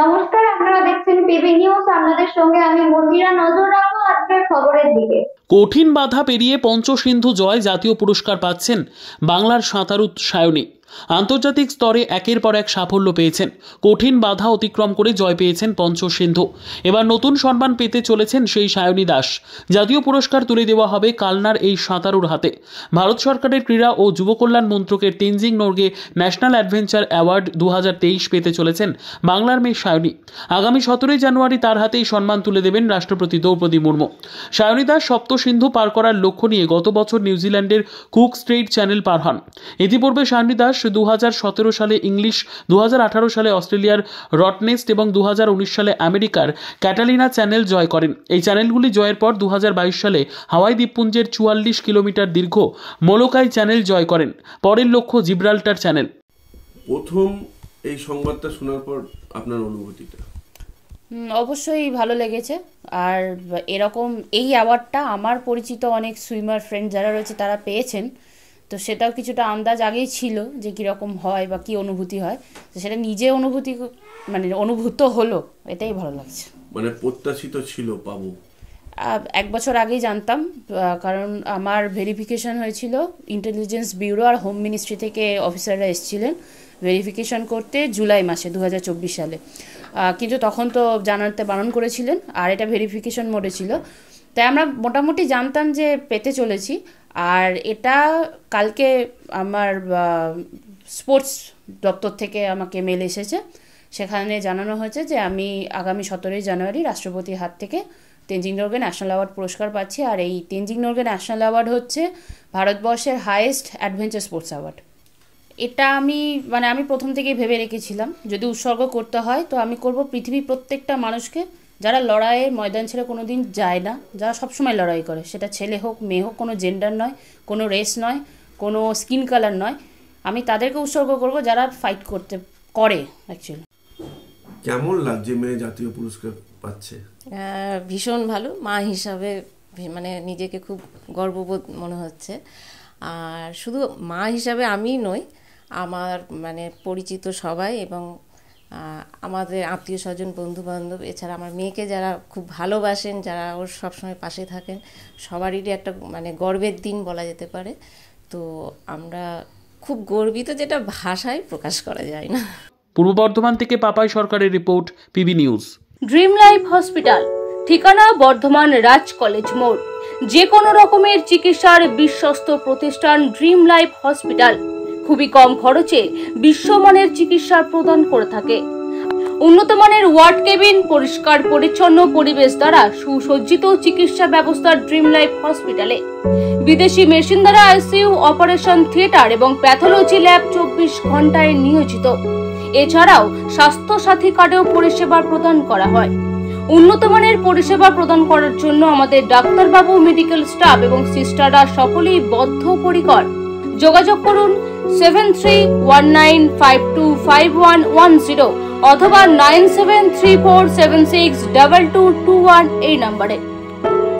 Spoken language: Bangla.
নমস্কার, আপনারা দেখছেন পিবি নিউজ। আপনাদের সঙ্গে আমি মন্দিরা। নজর রাখবো আজকের খবরের দিকে। কঠিন বাধা পেরিয়ে পঞ্চসিন্ধু জয় জাতীয় পুরস্কার পাচ্ছেন বাংলার সাঁতারু সায়নী। আন্তর্জাতিক স্তরে একের পর এক সাফল্য পেয়েছেন। কঠিন বাধা অতিক্রম করে জয় পেয়েছেন পঞ্চসিন্ধু। এবার নতুন সম্মান পেতে চলেছেন সেই সায়নী দাস। জাতীয় পুরস্কার তুলে দেওয়া হবে কালনার এই সাঁতারুর হাতে। ভারত সরকারের ক্রীড়া ও যুব কল্যাণ মন্ত্রকের Tenzing Norgay national adventure award 2023 পেতে চলেছেন বাংলার মেয়ে সায়নী। আগামী 17 জানুয়ারি তার হাতেই সম্মান তুলে দেবেন রাষ্ট্রপতি দ্রৌপদী মুর্মু। সায়নী দাস সপ্তসিন্ধু পার করার লক্ষ্য নিয়ে গত বছর নিউজিল্যান্ডের কুক স্ট্রেইট চ্যানেল পার হন। ইতিপূর্বে সায়নী দাস 2017 সালে ইংলিশ, 2018 সালে অস্ট্রেলিয়ার রটনেস্ট এবং 2019 সালে আমেরিকার ক্যাটালিনা চ্যানেল জয় করেন। এই চ্যানেলগুলি জয়ের পর 2022 সালে হাওয়াই দ্বীপপুঞ্জের 44 কিলোমিটার দীর্ঘ মোলোকাই চ্যানেল জয় করেন। পরের লক্ষ্য জিব্রাল্টার চ্যানেল। প্রথম এই সংবাদটা শোনার পর আপনার অনুভূতিটা? অবশ্যই ভালো লেগেছে। আর এরকম এই অ্যাওয়ার্ডটা আমার পরিচিত অনেক সুইমার ফ্রেন্ড যারা রয়েছে তারা পেয়েছেন, তো সেটাও কিছুটা আন্দাজ আগেই ছিল যে কীরকম হয় বা কী অনুভূতি হয়। তো সেটা নিজে অনুভূত হলো, এটাই ভালো লাগছে। মানে প্রত্যাশিত ছিল পাবো? 1 বছর আগেই জানতাম, কারণ আমার ভেরিফিকেশন হয়েছিল ইন্টেলিজেন্স ব্যুরো আর হোম মিনিস্ট্রি থেকে অফিসাররা এসেছিলেন ভেরিফিকেশন করতে জুলাই মাসে 2024 সালে। কিন্তু তখন তো জানাতে বারণ করেছিলেন, আর এটা ভেরিফিকেশন মোডে ছিল। তাই আমরা মোটামুটি জানতাম যে পেতে চলেছি। আর এটা কালকে আমার স্পোর্টস দপ্তর থেকে আমাকে মেল এসেছে, সেখানে জানানো হয়েছে যে আমি আগামী 17 জানুয়ারি রাষ্ট্রপতির হাত থেকে তেনজিং নোরগে ন্যাশনাল অ্যাওয়ার্ড পুরস্কার পাচ্ছি। আর এই তেনজিং নোরগে ন্যাশনাল অ্যাওয়ার্ড হচ্ছে ভারতবর্ষের হাইয়েস্ট অ্যাডভেঞ্চার স্পোর্টস অ্যাওয়ার্ড। এটা আমি প্রথম থেকেই ভেবে রেখেছিলাম যদি উৎসর্গ করতে হয় তো আমি করব পৃথিবীর প্রত্যেকটা মানুষকে যারা লড়াইয়ের ময়দান ছেড়ে কোনো দিন যায় না, যারা সবসময় লড়াই করে, সেটা ছেলে হোক মেয়ে হোক, কোনো জেন্ডার নয়, কোনো রেস নয়, কোনো স্কিন কালার নয়। আমি তাদেরকে উৎসর্গ করব যারা ফাইট করে অ্যাকচুয়ালি। কেমন লাগছে মেয়ে জাতীয় পুরস্কার পাচ্ছে? ভীষণ ভালো। মা হিসাবে নিজেকে খুব গর্ববোধ মনে হচ্ছে। আর শুধু মা হিসাবে আমি নই, আমার পরিচিত সবাই এবং আমাদের আত্মীয় স্বজন, বন্ধু বান্ধব, এছাড়া আমার মেয়েকে যারা খুব ভালোবাসেন, যারা ওর সবসময় পাশে থাকেন, সবারই একটা গর্বের দিন বলা যেতে পারে। তো আমরা খুব গর্বিত, যেটা ভাষায় প্রকাশ করা যায় না। পূর্ব বর্ধমান থেকে পাপাই সরকারের report, PB news. Dream life hospital, ঠিকানা বর্ধমান রাজ কলেজ মোড়। যে কোনো রকমের চিকিৎসার বিশ্বস্ত প্রতিষ্ঠান ড্রিম লাইফ হসপিটাল খুবই কম খরচে বিশ্বমানের চিকিৎসা প্রদান করে থাকে। উন্নত মানের ওয়ার্ড কেবিন, পরিষ্কার পরিচ্ছন্ন পরিবেশ দ্বারা সুসজ্জিত চিকিৎসা ব্যবস্থা ড্রিম লাইফ হসপিটালে। বিদেশি মেশিন দ্বারা আইসিইউ, অপারেশন থিয়েটার এবং প্যাথোলজি ল্যাব 24 ঘন্টায় নিয়োজিত। এছাড়াও স্বাস্থ্য সাথী কার্ডেও পরিষেবা প্রদান করা হয়। উন্নত মানের পরিষেবা প্রদান করার জন্য আমাদের ডাক্তারবাবু, মেডিকেল স্টাফ এবং সিস্টাররা সকলেই বদ্ধপরিকর। যোগাযোগ করুন 7319525110 অথবা 9734762221 এই নম্বরে।